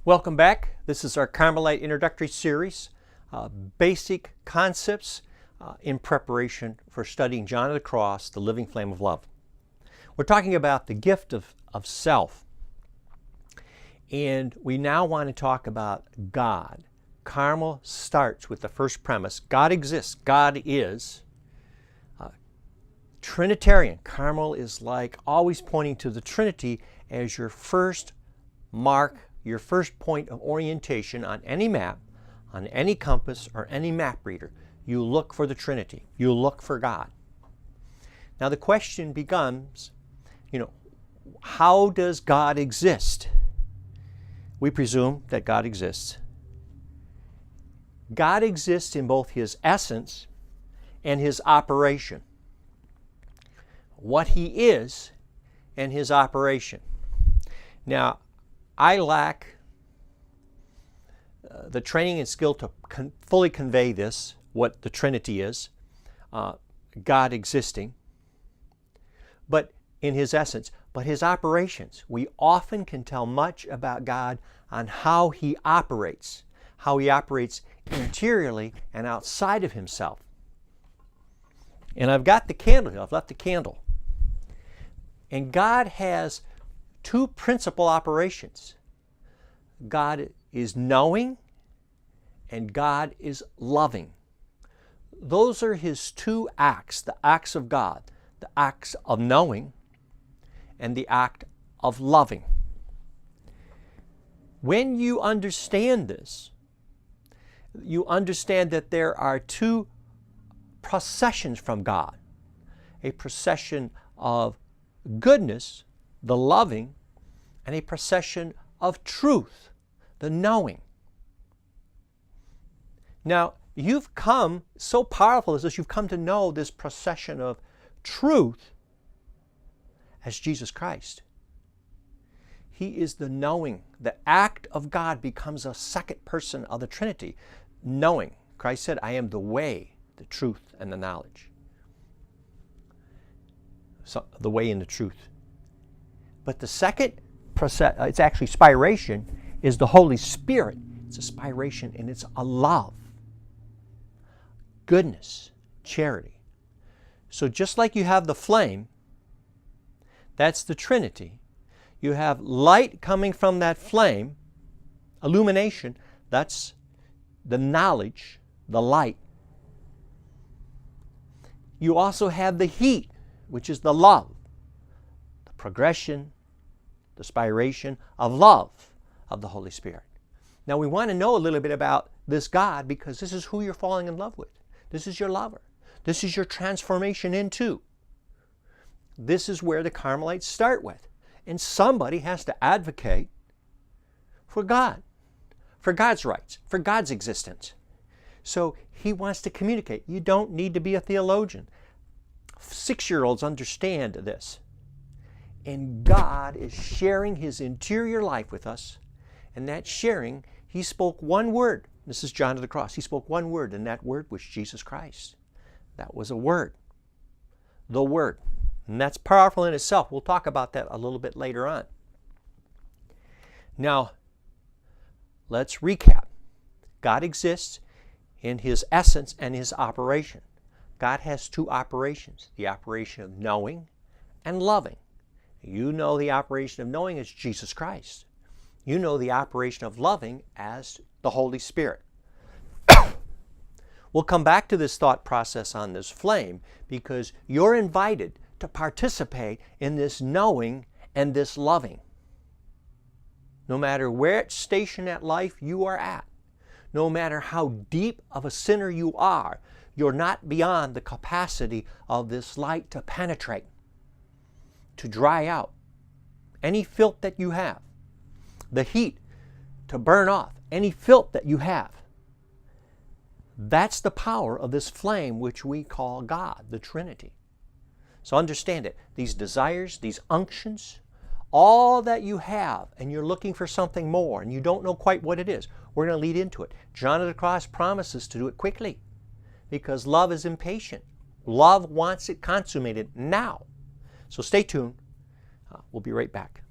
Welcome back. This is our Carmelite introductory series, basic concepts in preparation for studying John of the Cross, the living flame of love. We're talking about the gift of self. And we now want to talk about God. Carmel starts with the first premise. God exists. God is. Trinitarian. Carmel is like always pointing to the Trinity as your first mark, your first point of orientation on any map, on any compass, or any map reader. You look for the Trinity. You look for God. Now the question becomes, how does God exist? We presume that God exists. God exists in both His essence and His operation. What He is and His operation. Now, I lack the training and skill to fully convey this, what the Trinity is, God existing, but in His essence, but His operations. We often can tell much about God on how He operates interiorly and outside of Himself. And I've got the candle here. I've left the candle. And God has two principal operations. God is knowing and God is loving. Those are His two acts, the acts of God, the acts of knowing and the act of loving. When you understand this, you understand that there are two processions from God. A procession of goodness, the loving, and a procession of truth, the knowing. Now, you've come, so powerful is this, you've come to know this procession of truth as Jesus Christ. He is the knowing. The act of God becomes a second person of the Trinity. Knowing. Christ said, I am the way, the truth, and the knowledge. So, the way and the truth. But the second process, it's actually spiration, is the Holy Spirit. It's a spiration and it's a love. Goodness, charity. So just like you have the flame, that's the Trinity. You have light coming from that flame, illumination, that's the knowledge, the light. You also have the heat, which is the love, the progression, the spiration of love of the Holy Spirit. Now we want to know a little bit about this God because this is who you're falling in love with. This is your lover. This is your transformation into. This is where the Carmelites start with. And somebody has to advocate for God, for God's rights, for God's existence. So he wants to communicate. You don't need to be a theologian. 6-year-olds understand this. And God is sharing His interior life with us. And that sharing, He spoke one word. This is John of the Cross. He spoke one word, and that word was Jesus Christ. That was a word. The Word. And that's powerful in itself. We'll talk about that a little bit later on. Now, let's recap. God exists in His essence and His operation. God has two operations. The operation of knowing and loving. You know the operation of knowing as Jesus Christ. You know the operation of loving as the Holy Spirit. We'll come back to this thought process on this flame because you're invited to participate in this knowing and this loving. No matter where station at life you are at, no matter how deep of a sinner you are, you're not beyond the capacity of this light to penetrate, to dry out any filth that you have, the heat to burn off any filth that you have. That's the power of this flame which we call God, the Trinity. So understand it. These desires, these unctions, all that you have, and you're looking for something more, and you don't know quite what it is, we're going to lead into it. John of the Cross promises to do it quickly because love is impatient. Love wants it consummated now. So stay tuned. We'll be right back.